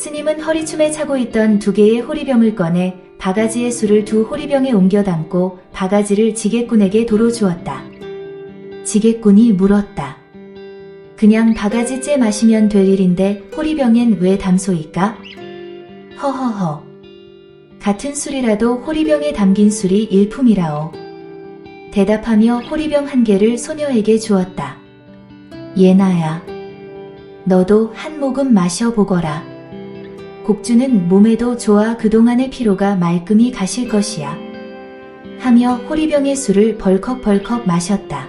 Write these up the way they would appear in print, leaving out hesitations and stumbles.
스님은 허리춤에 차고 있던 2개의 호리병을 꺼내 바가지에 술을 2 호리병에 옮겨 담고 바가지를 지게꾼에게 도로 주었다. 지게꾼이 물었다. 그냥 바가지째 마시면 될 일인데 호리병엔 왜 담소이까? 허허허. 같은 술이라도 호리병에 담긴 술이 일품이라오. 대답하며 호리병 1개를 소녀에게 주었다. 예나야, 너도 한 모금 마셔보거라. 곡주는 몸에도 좋아 그동안의 피로가 말끔히 가실 것이야. 하며 호리병의 술을 벌컥벌컥 마셨다.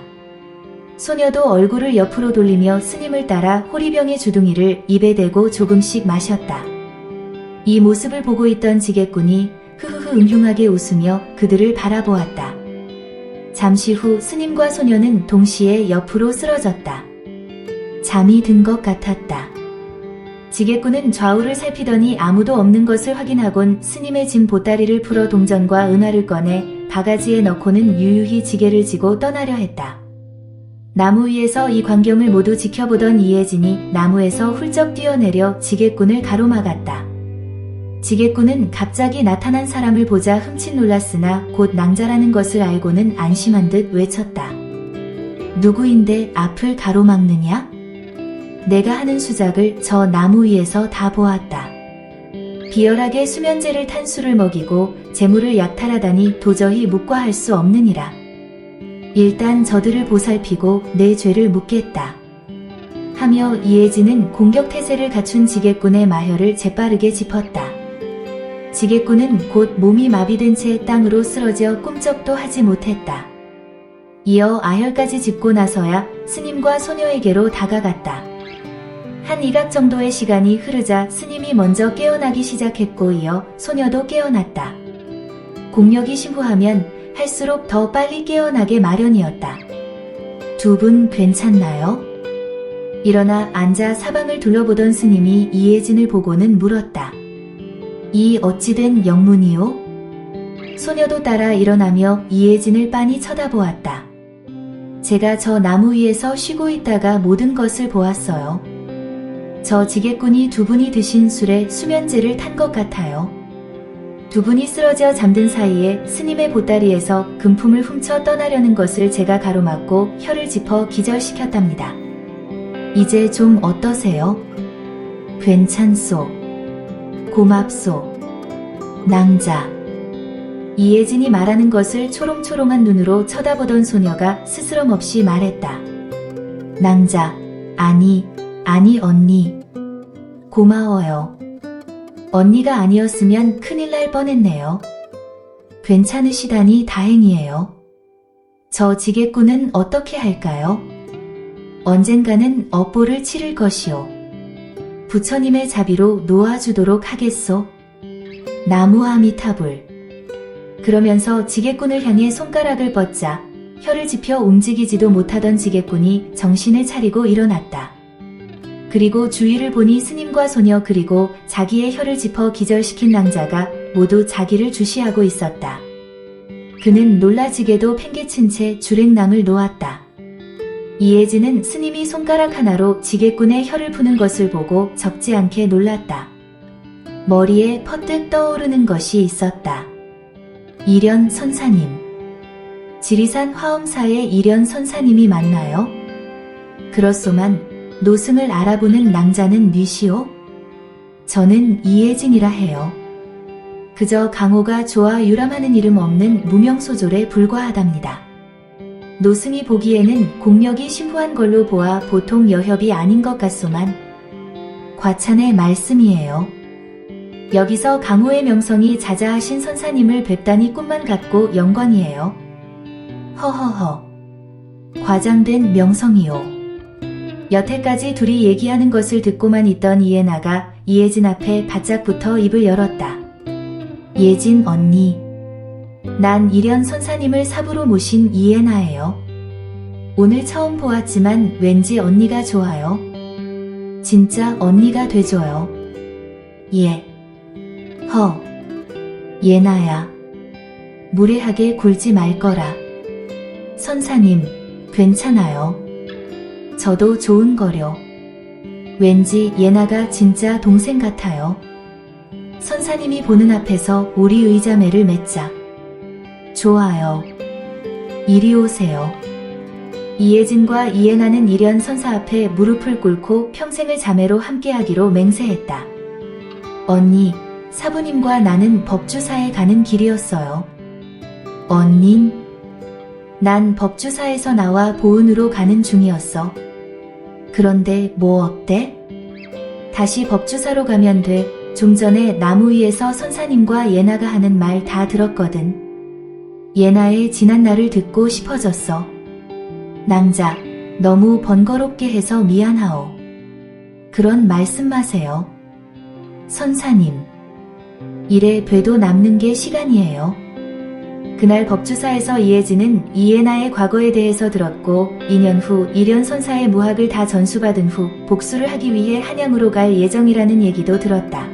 소녀도 얼굴을 옆으로 돌리며 스님을 따라 호리병의 주둥이를 입에 대고 조금씩 마셨다. 이 모습을 보고 있던 지게꾼이 흐흐흐 음흉하게 웃으며 그들을 바라보았다. 잠시 후 스님과 소녀는 동시에 옆으로 쓰러졌다. 잠이 든 것 같았다. 지게꾼은 좌우를 살피더니 아무도 없는 것을 확인하곤 스님의 진 보따리를 풀어 동전과 은화를 꺼내 바가지에 넣고는 유유히 지게를 지고 떠나려 했다. 나무 위에서 이 광경을 모두 지켜보던 이혜진이 나무에서 훌쩍 뛰어내려 지게꾼을 가로막았다. 지게꾼은 갑자기 나타난 사람을 보자 흠칫 놀랐으나 곧 낭자라는 것을 알고는 안심한 듯 외쳤다. 누구인데 앞을 가로막느냐? 내가 하는 수작을 저 나무 위에서 다 보았다. 비열하게 수면제를 탄 술을 먹이고 재물을 약탈하다니 도저히 묵과할 수 없느니라. 일단 저들을 보살피고 내 죄를 묻겠다. 하며 이혜진은 공격태세를 갖춘 지게꾼의 마혀를 재빠르게 짚었다. 지게꾼은 곧 몸이 마비된 채 땅으로 쓰러져 꿈쩍도 하지 못했다. 이어 아혈까지 짚고 나서야 스님과 소녀에게로 다가갔다. 한 이각 정도의 시간이 흐르자 스님이 먼저 깨어나기 시작했고 이어 소녀도 깨어났다. 공력이 심부하면 할수록 더 빨리 깨어나게 마련이었다. 2 분 괜찮나요? 일어나 앉아 사방을 둘러보던 스님이 이혜진을 보고는 물었다. 이 어찌된 영문이요? 소녀도 따라 일어나며 이혜진을 빤히 쳐다보았다. 제가 저 나무 위에서 쉬고 있다가 모든 것을 보았어요. 저 지게꾼이 2 분이 드신 술에 수면제를 탄 것 같아요. 2 분이 쓰러져 잠든 사이에 스님의 보따리에서 금품을 훔쳐 떠나려는 것을 제가 가로막고 혀를 짚어 기절시켰답니다. 이제 좀 어떠세요? 괜찮소. 고맙소. 낭자. 이혜진이 말하는 것을 초롱초롱한 눈으로 쳐다보던 소녀가 스스럼 없이 말했다. 낭자. 아니 언니. 고마워요. 언니가 아니었으면 큰일 날 뻔했네요. 괜찮으시다니 다행이에요. 저 지게꾼은 어떻게 할까요? 언젠가는 업보를 치를 것이오. 부처님의 자비로 놓아주도록 하겠소. 나무 아미타불. 그러면서 지게꾼을 향해 손가락을 뻗자 혀를 짚혀 움직이지도 못하던 지게꾼이 정신을 차리고 일어났다. 그리고 주위를 보니 스님과 소녀 그리고 자기의 혀를 짚어 기절시킨 낭자가 모두 자기를 주시하고 있었다. 그는 놀라지게도 팽개친 채 주랭낭을 놓았다. 이혜진은 스님이 손가락 하나로 지게꾼의 혀를 푸는 것을 보고 적지 않게 놀랐다. 머리에 퍼뜩 떠오르는 것이 있었다. 이련 선사님. 지리산 화엄사의 이련 선사님이 맞나요? 그렇소만 노승을 알아보는 낭자는 뉘시오? 저는 이혜진이라 해요. 그저 강호가 좋아 유람하는 이름 없는 무명소졸에 불과하답니다. 노승이 보기에는 공력이 심후한 걸로 보아 보통 여협이 아닌 것 같소만 과찬의 말씀이에요. 여기서 강호의 명성이 자자하신 선사님을 뵙다니 꿈만 같고 영광이에요. 허허허. 과장된 명성이요. 여태까지 둘이 얘기하는 것을 듣고만 있던 이혜나가 이혜진 앞에 바짝 붙어 입을 열었다. 예진 언니. 난 이련 선사님을 사부로 모신 이혜나예요. 오늘 처음 보았지만 왠지 언니가 좋아요. 진짜 언니가 돼줘요. 예. 허. 예나야. 무례하게 굴지 말거라. 선사님, 괜찮아요. 저도 좋은 거려. 왠지 예나가 진짜 동생 같아요. 선사님이 보는 앞에서 우리 의자매를 맺자. 좋아요. 이리 오세요. 이혜진과 이혜나는 일현 선사 앞에 무릎을 꿇고 평생을 자매로 함께하기로 맹세했다. 언니, 사부님과 나는 법주사에 가는 길이었어요. 언닌? 난 법주사에서 나와 보은으로 가는 중이었어. 그런데 뭐 어때? 다시 법주사로 가면 돼. 좀 전에 나무 위에서 선사님과 예나가 하는 말 다 들었거든. 예나의 지난 날을 듣고 싶어졌어. 낭자, 너무 번거롭게 해서 미안하오. 그런 말씀 마세요. 선사님, 이래 봬도 남는 게 시간이에요. 그날 법주사에서 이혜진은 이예나의 과거에 대해서 들었고 2년 후 일현 선사의 무학을 다 전수받은 후 복수를 하기 위해 한양으로 갈 예정이라는 얘기도 들었다.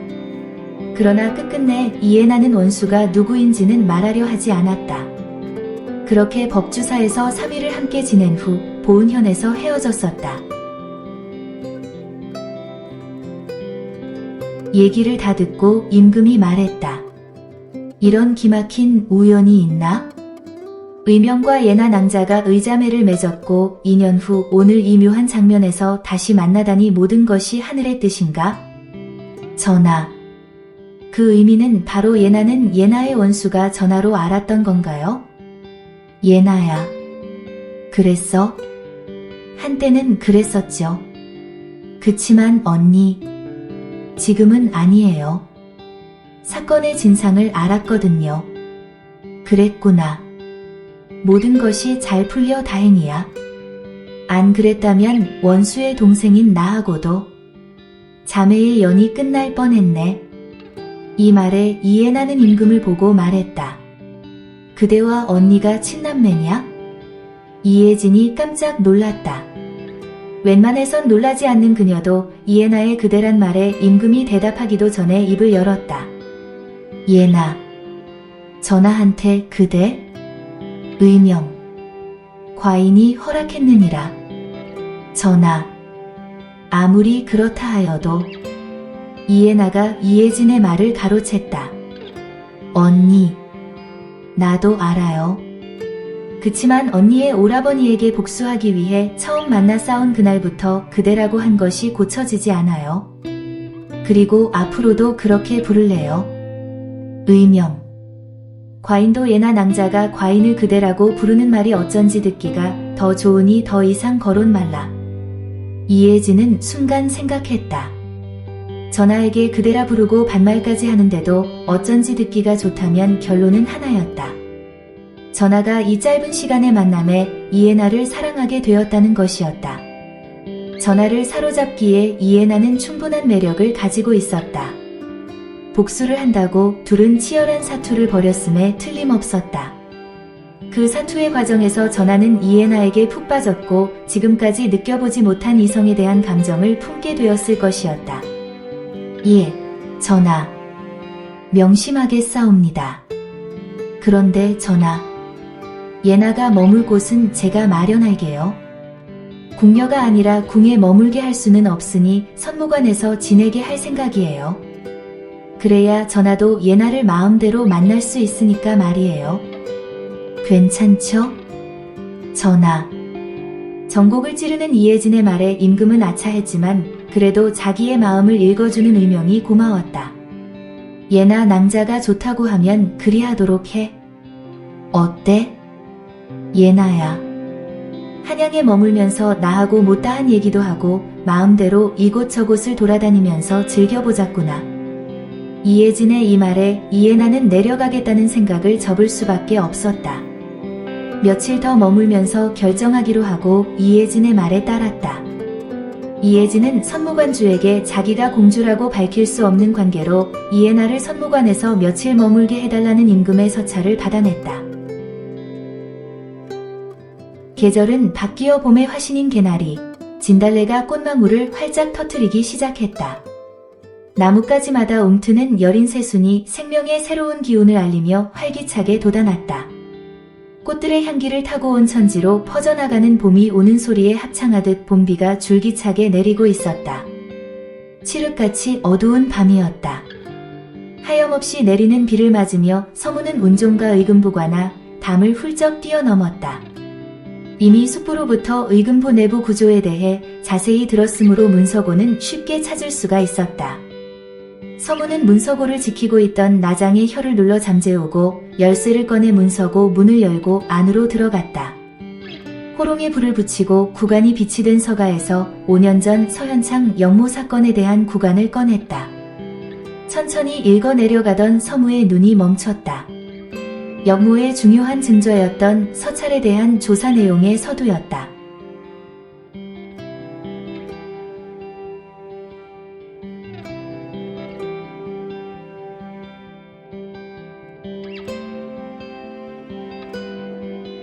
그러나 끝끝내 이예나는 원수가 누구인지는 말하려 하지 않았다. 그렇게 법주사에서 3일을 함께 지낸 후 보은현에서 헤어졌었다. 얘기를 다 듣고 임금이 말했다. 이런 기막힌 우연이 있나? 의명과 예나 낭자가 의자매를 맺었고 2년 후 오늘 이 묘한 장면에서 다시 만나다니 모든 것이 하늘의 뜻인가? 전하, 그 의미는 바로 예나는 예나의 원수가 전하로 알았던 건가요? 예나야, 그랬어? 한때는 그랬었죠. 그치만 언니, 지금은 아니에요. 사건의 진상을 알았거든요. 그랬구나. 모든 것이 잘 풀려 다행이야. 안 그랬다면 원수의 동생인 나하고도 자매의 연이 끝날 뻔했네. 이 말에 이해나는 임금을 보고 말했다. 그대와 언니가 친남매냐? 이혜진이 깜짝 놀랐다. 웬만해선 놀라지 않는 그녀도 이해나의 그대란 말에 임금이 대답하기도 전에 입을 열었다. 예나, 전하한테 그대? 의명, 과인이 허락했느니라. 전하, 아무리 그렇다 하여도 이해나가 이혜진의 말을 가로챘다. 언니, 나도 알아요. 그치만 언니의 오라버니에게 복수하기 위해 처음 만나 싸운 그날부터 그대라고 한 것이 고쳐지지 않아요. 그리고 앞으로도 그렇게 부를래요. 의명. 과인도 예나 낭자가 과인을 그대라고 부르는 말이 어쩐지 듣기가 더 좋으니 더 이상 거론 말라. 이혜진은 순간 생각했다. 전하에게 그대라 부르고 반말까지 하는데도 어쩐지 듣기가 좋다면 결론은 하나였다. 전하가 이 짧은 시간의 만남에 이해나를 사랑하게 되었다는 것이었다. 전하를 사로잡기에 이해나는 충분한 매력을 가지고 있었다. 복수를 한다고 둘은 치열한 사투를 벌였음에 틀림없었다. 그 사투의 과정에서 전하는 이해나에게 푹 빠졌고 지금까지 느껴보지 못한 이성에 대한 감정을 품게 되었을 것이었다. 예, 전하. 명심하게 싸웁니다. 그런데 전하, 예나가 머물 곳은 제가 마련할게요. 궁녀가 아니라 궁에 머물게 할 수는 없으니 선무관에서 지내게 할 생각이에요. 그래야 전하도 예나를 마음대로 만날 수 있으니까 말이에요. 괜찮죠? 전하. 전곡을 찌르는 이혜진의 말에 임금은 아차했지만 그래도 자기의 마음을 읽어주는 의명이 고마웠다. 예나 낭자가 좋다고 하면 그리하도록 해. 어때? 예나야. 한양에 머물면서 나하고 못다한 얘기도 하고 마음대로 이곳저곳을 돌아다니면서 즐겨보자꾸나. 이혜진의 이 말에 이해나는 내려가겠다는 생각을 접을 수밖에 없었다. 며칠 더 머물면서 결정하기로 하고 이혜진의 말에 따랐다. 이혜진은 선무관주에게 자기가 공주라고 밝힐 수 없는 관계로 이해나를 선무관에서 며칠 머물게 해달라는 임금의 서찰을 받아냈다. 계절은 바뀌어 봄의 화신인 개나리, 진달래가 꽃망울을 활짝 터트리기 시작했다. 나뭇가지마다 움트는 여린 새순이 생명의 새로운 기운을 알리며 활기차게 돋아났다. 꽃들의 향기를 타고 온 천지로 퍼져나가는 봄이 오는 소리에 합창하듯 봄비가 줄기차게 내리고 있었다. 칠흑같이 어두운 밤이었다. 하염없이 내리는 비를 맞으며 서문은 운종과 의금부관아 담을 훌쩍 뛰어넘었다. 이미 숙부로부터 의금부 내부 구조에 대해 자세히 들었으므로 문서고는 쉽게 찾을 수가 있었다. 서문은 문서고를 지키고 있던 나장의 혀를 눌러 잠재우고 열쇠를 꺼내 문서고 문을 열고 안으로 들어갔다. 호롱에 불을 붙이고 구간이 빛이 든 서가에서 5년 전 서현창 영모 사건에 대한 구간을 꺼냈다. 천천히 읽어 내려가던 서무의 눈이 멈췄다. 영모의 중요한 증거였던 서찰에 대한 조사 내용의 서두였다.